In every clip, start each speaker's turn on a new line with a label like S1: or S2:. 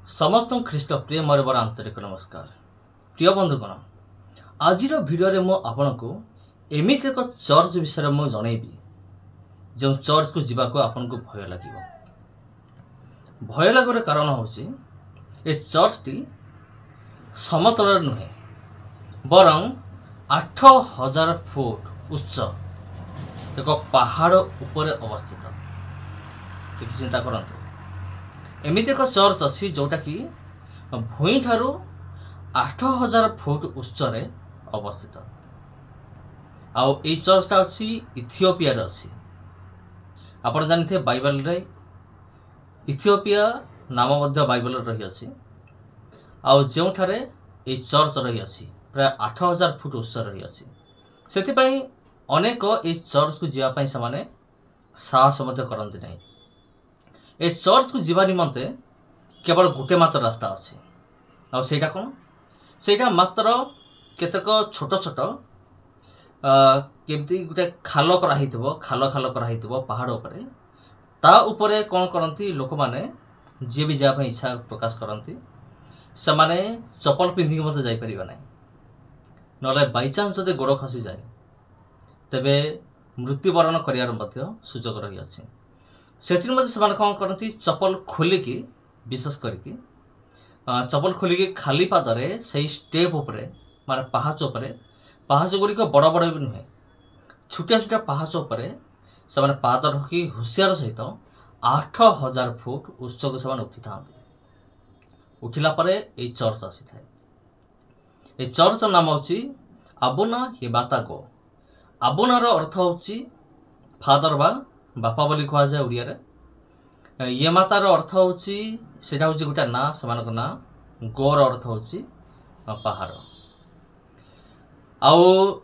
S1: समस्त ख्रीष्ट प्रिय मोर बड़ आंतरिक नमस्कार। प्रिय बंधुगण, आज भिडियो मु आपन को एमित एक चर्च विषय में जनइबी जो चर्च को जीवा को आपन को भय लगे। भय लगवर कारण हूँ ए चर्च टी समतल नुहे बरं 8000 फुट उच्च एक पहाड़ उपर अवस्थित। टिके चिंता करंतु, एमिति एक चर्च अच्छी जोटा कि भूई ठारू 8000 फुट उच्चरे अवस्थित। आउ ए चर्चटा अच्छी इथियोपिया अच्छी। आप जानते बाइबल रे इथियोपिया नाम मध्य बाइबल रही अच्छी। आउ जो ठारे ए चर्च रही अच्छी प्राय 8000 फुट उच्च रही अच्छी। सेतिपई अनेक ए चर्च को जीवाई से साहस करती नहीं। ए चर्च को जीवा निमंते केवल गोटे मात्र रास्ता अच्छे। आ सेटा कौन? सेटा मात्र केतक छोट छोट केमती गोटे खाल कराइथिबो पहाड़ उपरे। ता उपरे कौन करती लोक माने जे भी जाबा इच्छा प्रकाश करती से माने चप्पल पिंधिक मत जाई परिबा नै। नले बाई चांस जदि गोड़ खसी जाए तेबे मृत्युवरण करियार मध्य सुजोग रही अछि। सेतिर मध्य से कौन करती चप्पल खोलिकी विशेष करके चप्पल खोलिकी खाली पादरे से स्टेप उपरे माने पहाच गुड़िक बड़ बड़ भी नुहे छुटिया छुटिया पहाच उपरे से पाद रखी हुशियार सहित 8000 फुट उच्च को से उठी था। उठिला परे ए चर्च आसी थाए। ए चर्च नाम होची आबुना येमाता गो। आबुनार अर्थ होची फादर बा बापा बोली कह जाए ओडिया रे। येमातार अर्थ होची सेटा होची गोटा ना समान ना। गोर अर्थ होची पहाड़। आउ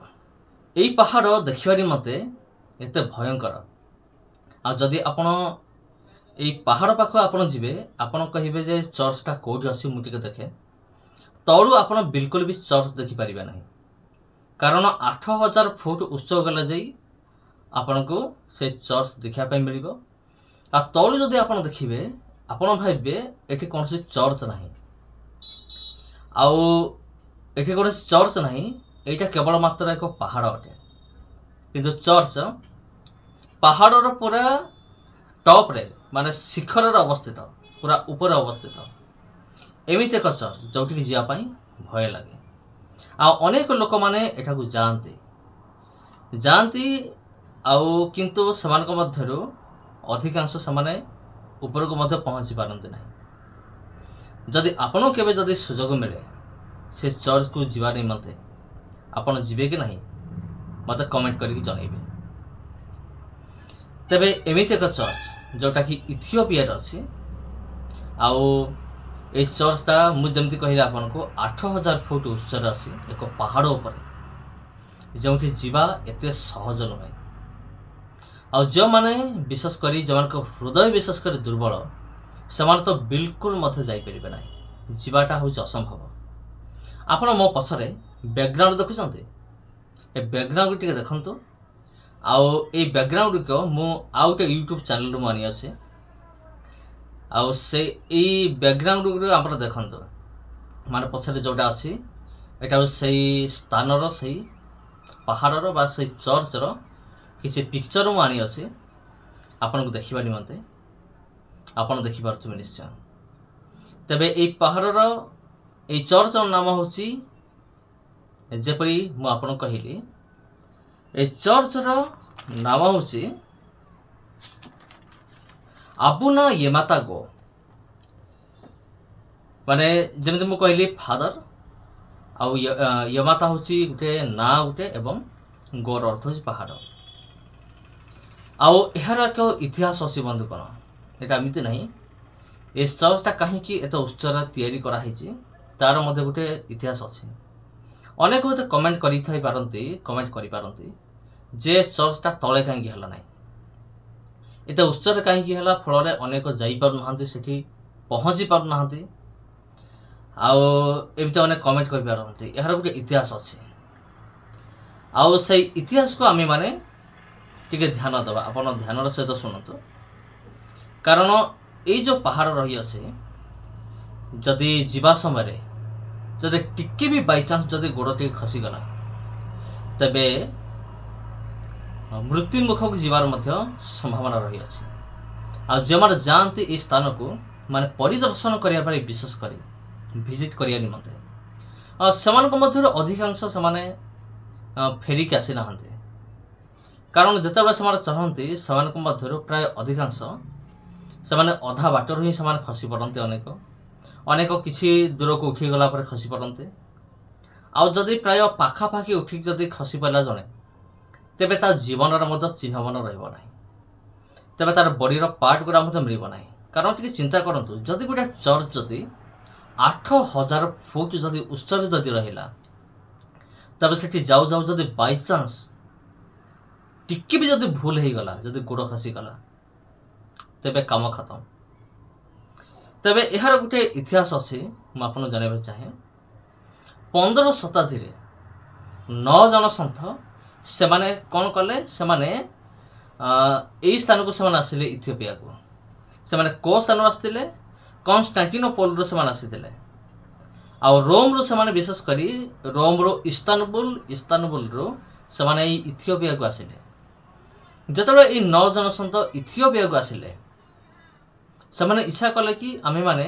S1: एई पहाड़ देखिबारी मते एते भयंकर। आ जदि आपण एई पहाड़ पाख आपण जिवे आपण कहिबे जे चर्चटा कोठी अछि मु टिके देखे तळु आपण बिल्कुल भी चर्च देखि परिबा नाही। कारण 8000 फुट उच्च गले जाई आपण को से चर्च देखा मिल। आ तलू जदि आप देखिए आपण भावे एठी कौन सी चर्च नहीं। आउ एठी कौन सी चर्च नहीं, एटा केवल मात्र एक पहाड़ अटे। किंतु चर्च पहाड़र पूरा टॉप रे माने शिखर अवस्थित, पूरा ऊपर अवस्थित एमित एक चर्च जोटि जावाई भय लगे। अनेक लोक माने एठा को जानती आउ किंतु समान को मध्यरु अधिकांश समाने ऊपर को मध्य पहुंची पारंते नहीं। जदि आपनो केबे जदि सुजोग मिले से चर्च को जीवा निमंते आपण जीवे कि नहीं मते कमेंट करके जणाइबे। तबे एमिति एक चर्च जोटा कि इथियोपिया रे अछि। आउ ए चर्चटा मु जेमति कहिला आपन को 8000 फुट उच्च रे अछि एक पहाड़ ऊपर जोंठी जीवा एते सहज नहे। और जो माने विशेष करी जो मान हृदय विशेष कर दुर्बल से तो बिल्कुल मत जापर ना। जीवाटा हूँ असंभव। आप मो पछरे बैकग्राउंड देखुं ए बैकग्राउंड टी देखु। आउ ए बैकग्राउंड को आउ गोटे यूट्यूब चैनल रु आनी अच्छे। आउ से बैकग्राउंड आप देखु माने पछरे जोटा अच्छी एटा से स्थानर से पहाड़र बा से चर्चर किसी पिक्चर मु आनी अच्छे आपन को देखिबा निमंते आपन देखि पारथुबे निश्चय। तबे ए पहाड़र ए चर्च नाम होची जेपरी मु आपन कहिली ए चर्चर नाम होची आबुना येमाता गो। माने जेमते मु कहिली फादर आउ येमाता होची गुटे ना गुटे एवं गोर अर्थ होची पहाड़। आउ यार एक इतिहास अच्छी बंधुगण। एटा एमती नहीं ए चर्चटा कहीं एत उच्चर तैयारी कराई तार मध्य गोटे इतिहास अच्छी। अनेक मत कमेंट कमेंट जे चर्चटा तले कहीं है ना एत उच्चर कहीं है फल अनेक जापर से पहुँची पारना। आमती अनेक कमेंट कर यार गोटे इतिहास अच्छे। आउ से इतिहास को आम माने टिके ध्यान दबा। अपन ध्यान सहित शुणु। कारण ये जो पहाड़ रही अच्छे जदि जीवा समय जदि टिके भी बाई चांस जदि गोड़ टे खसीगला तेबे मृत्यु मुख को जीवार मध्य संभावना रही अछि। आ जेमार जानते ए स्थान को माने परिदर्शन करिया पारे विशेष करी विजिट करिया निमंते समान को मध्य अधिकांश समाने फेरी के आसी नाहंते कारण जेतेबेले समान चढ़ंती समान को मध्य प्राय अधिकांश समाने अधा बाटर ही समान खसी पड़ते अनेक अनेक किछि दूर को उठी गला पर खसी पड़ते आ जदि प्राय पाखापाखि उठी जदि खसी पड़ला जने तेबे तार जीवन मध्य चिन्हवन रहिबो नाही तेबे तार बॉडीर पार्ट गुरा मध्य मिलिबो नाही कारण टिके चिंता करंतु जदि गोटे चर्च जदि 8000 फुट जदि उच्चर जदि रहिला तबे सेठी जाऊ जाऊ जदि बाई चांस टिके भी जदि भूल हो गला जदि गोड़ खसी गला तेबे काम खत्म। तेबे यार गोटे इतिहास अच्छी मुझे आपको जानवा चाहे 15 शताब्दी रे 9 जन सन्थ से माने कौन कले से माने यही स्थान को से आसिले इथियोपिया को से माने को स्थान आसते कन्स्टांटिनोपल रो से आसी आ रोम रो से विशेष करी रोम रो इस्तानबुल रो से इथियोपिया को आसिले जेतबे ये 9 जन सन्त इथियोपिया को आसिले से माने इच्छा कले कि आमे माने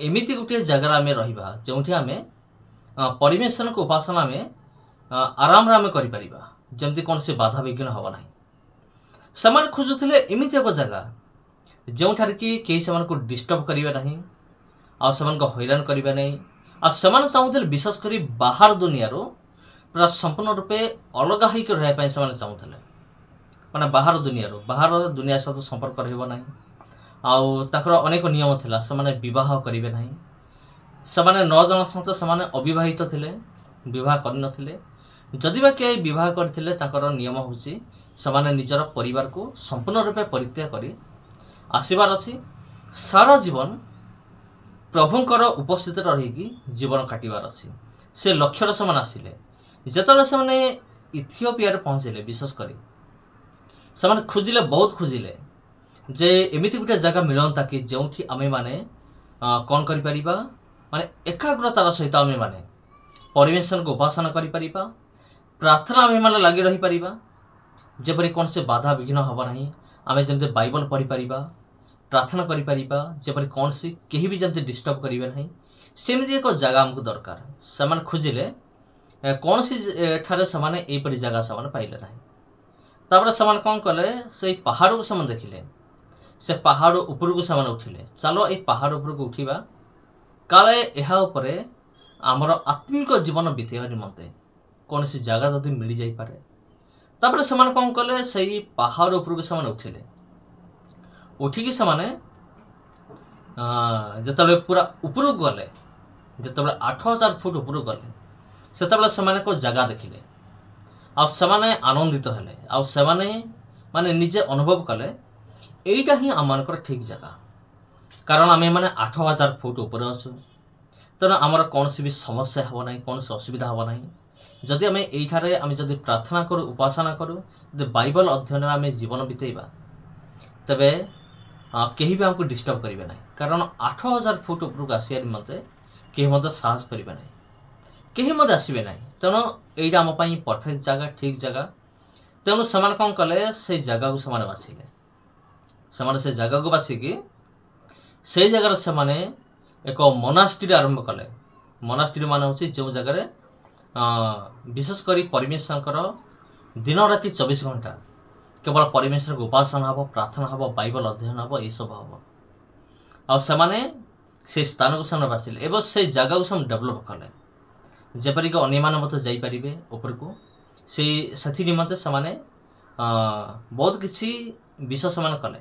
S1: एमिति गोटे जगार आमे रहिबा जोंठी आमे परमेश्वर को उपासना में आराम रे आमे करि परिबा जेमति कोन से बाधा विघ्न हवा नाही। समान खोजुथिले एमिति एक जगह जोंठार कि केही समान को डिस्टर्ब करिबा नाही आ समान को हैरान करिबा नाही आ समान चाहुथिले विशेष करी बाहर दुनिया रो पूरा संपूर्ण रूपे अलग होई के रहय पय समान चाहुथिले माने बाहर दुनिया सहित संपर्क रहइबो नाही आउ ताकर अनेक नियम थिला समान विवाह करिबे नाही समान 9 जन सहित समान अविवाहित थिले विवाह कर नथिले जदि बा के विवाह करथिले ताकर नियम होची समान निजर परिवार को संपूर्ण रूपे परित्याग करी आसीबार अछि सारा जीवन प्रभुंकर उपस्थित रही जीवन काटिबार अछि से लक्ष्यर समान आसिले जेतले समान इथियोपिया रे पहुंचले विशेष करी समान खोजिले बहुत खोजिले जे एमिति गुटे जगह मिलंता कि जोंठी आमे माने कोन करि परिबा माने एकाग्रतार सहित आमे माने परमेश्वर को उपासना करि परिबा प्रार्थना आमे माने लागि रही परिबा जेपरि कोन से बाधा विघ्न हबा नाही आमे जेमते बाइबल पढ़ी परिबा प्रार्थना करि परिबा जेपरि कोन से केही भी जेमते डिस्टर्ब करिवे नाही सेमिति एक जगह हमको दरकार समान खोजिले कोन से ठारे समान एपरि जगह समान पाइले नाही तापर समान कोन कले से पहाड़ को समान देखिले से पहाड़ ऊपर को समान उठिले चलो ए पहाड़ ऊपर को उठिबा काले एहा उपरे आमर आत्मिक जीवन बीतेबा निमंते कौन सी जगह जदि मिल जाई पारे तापर समान कोन कले से पहाड़ ऊपर को समान उठिले उठिकी समान जेतबे पूरा ऊपर को गले जेतबे 8000 फुट ऊपर गले सेतबे समान को जगह देखिले आ समान आनंदित हेले आ समान माने निजे अनुभव कले एटा ही आमनकर ठीक जगह कारण आमे माने 8000 फुट ऊपर अछु तेना आमर कौन सी भी समस्या हबो नाही कौन सी असुविधा हबो नाही जदि आमे एठारे आमे जदि प्रार्थना करू उपासना करू जदि बाइबल अध्ययन आमे जीवन बितेबा तबे केही भी हमको डिस्टर्ब करिवे नाही कारण 8000 फुट ऊपर को आसिया मते केही मते साहस करिवे नाही केही मते आसीबे नाही तेनो एटा हम पई परफेक्ट जगह ठीक जगह तेनो समान कोन कले से जगह को समान बासिले समान से जगह को बासिकी से जगह से माने एक मोनास्ट्री आरंभ कले मोनास्ट्री मान होची जो जगह रे विशेष करी परमेश्वर दिन राति 24 घंटा केवल परमेश्वर को उपासना हबो प्रार्थना हबो बाइबल अध्ययन हबो ए सब हबो आ समाने से स्थान को सम बासिले एवं से जगह को सम डेवलप कले जेपरि को अन्य मान मत जाई परिबे ऊपर को से सथि निमंते समाने बहुत किछि विषय समान कले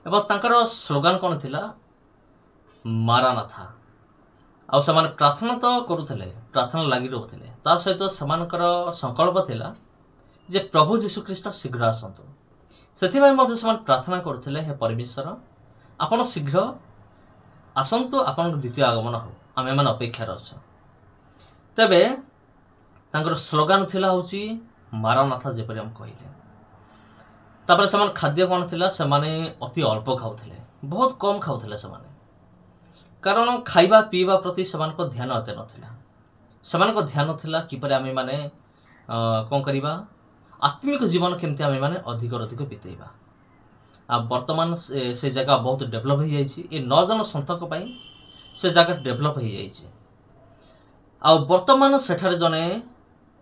S1: एवं तांकर स्लोगान कोन थिला मारानाथा आ समान प्रार्थना तो करुथले प्रार्थना लागि रहउथले ता सहित समानकर संकल्प थिला जे प्रभु यीशु ख्रीष्ट शीघ्र आसंतु सेथि भाई मते समान प्रार्थना करुथले हे परमेश्वर आपण शीघ्र आसंतु आपण द्वितीय आगमन हो आमे मन अपेक्षा रहछ तबे तांकर स्लोगान थिला होची मारानाथा जेपरि हम कहिले तापर समान खाद्य कोन थिला समाने अति अल्प खाउथले बहुत कम खाउथले समाने कारण खाइबा पीवा प्रति सेमानक ध्यान एते नथिला। सेमानक ध्यान थिला किपरि आमे माने कोन करिबा आत्मिक जीवन केमति आमे माने अधिक अधिक बितेइबा। आ वर्तमान से जगह बहुत डेवलप हो जाइए। ये 9 जन सन्थक पई से जगह डेवलप हो जाइए। आ वर्तमान सेठारे जने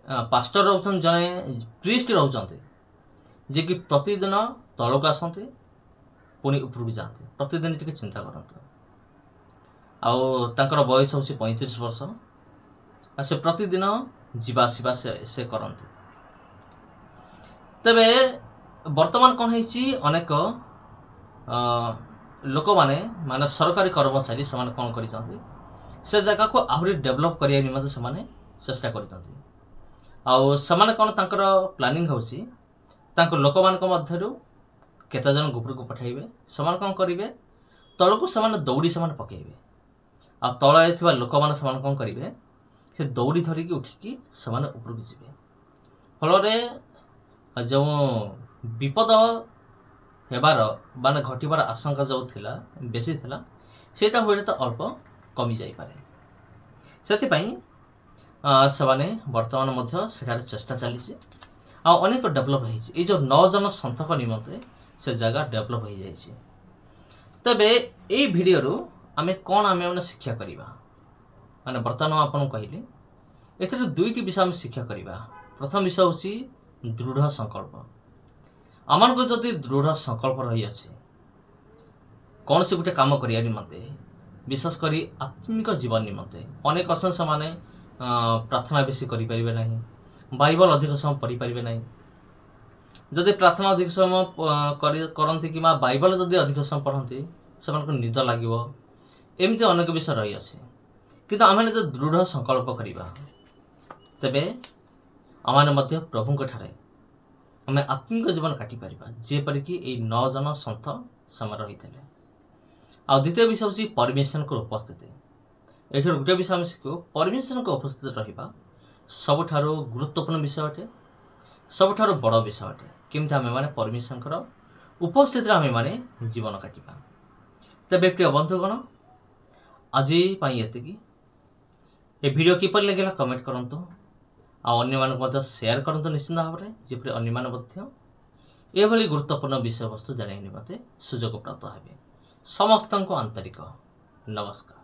S1: पास्टर रहउछन, जने प्रीस्ट रहउछन्ते जे कि प्रतिदिन तलक आसन्ते पुणी उपरକୁ जाते। प्रतिदिन टिके चिंता करते। आउ तांकर बयस होछि 35 वर्ष। आ से प्रतिदिन जीवा आसिबा से करते। तबे वर्तमान कौन है अनेक लोक माने सरकारी कर्मचारी से कौन कर से जगह को आहरी डेवलप करने निमंते से चेष्टा कर कौन तांकर प्लानिंग होची लोक मान केते जन गुपुर को पठाइबे। से कौन करेंगे तलू से दौड़ी से पकेबे। आ तले लोक मैंने कौन करेंगे से दौड़ी धरिकी उठिकी से उपरକୁ ଯିବେ। फल जो विपद हेबार माने घटबार आशंका जो थिला बेसी थिला सेटा होले तो अल्प कमी जाई पारे। सेति पई सवाने वर्तमान मध्य सेठार चेष्टा चली आ अनेक डेवलप होइछि। ए जो 9 जन सन्थक निमंते से जगह डेवलप हो जाइछि। तबे ए वीडियो रो आमे कोन आमे माने शिक्षा करिबा माने वर्तमान आपन कहली एथरे दुईटी विषय आमे शिक्षा करिबा। प्रथम विषय होछि दृढ़ संकल्प। आमन को जदि दृढ़ संकल्प रही अच्छे कौन से गोटे काम करिया निमंते विशेष करी आत्मिक जीवन निमंते अनेक असन से माने प्रार्थना बेसी करि परिबे नाही, बाइबल अधिक समय पढ़ी परिबे नाही। जदि प्रार्थना अधिक समय करंती कि बाइबल जदि अधिक समय पढ़ंती से निद लागिवो। एमती अनेक विषय रही अच्छे। किंतु आमे जो दृढ़ संकल्प करिबा तबे आमाने मध्य प्रभु ठारे आम आत्मिक जीवन काटी पारिबा जेपरि कि 9 जन सन्थ समय रही थे। आ द्वितीय विषय हूँ परमेश्वर को उपस्थिति। ये गोटे विषय आम शिखु परमेश्वर को उपस्थित रहा सबुठारु गुरुत्वपूर्ण विषय अटे, सबुठारु बड़ विषय अटे। केमती आम मैंने परमेश्वर उपस्थित आम मैंने जीवन काटिबा। तबे प्रिय बंधुगण आज ये वीडियो किपर लगे कमेंट करंतु आ अन्य मानक शेयर करंतु निश्चित भाव में जेपरि अन्य मान एभली गुरुत्वपूर्ण विषय वस्तु जाने निमंते सुजोग प्राप्त हेबे। समस्त को आंतरिक नमस्कार।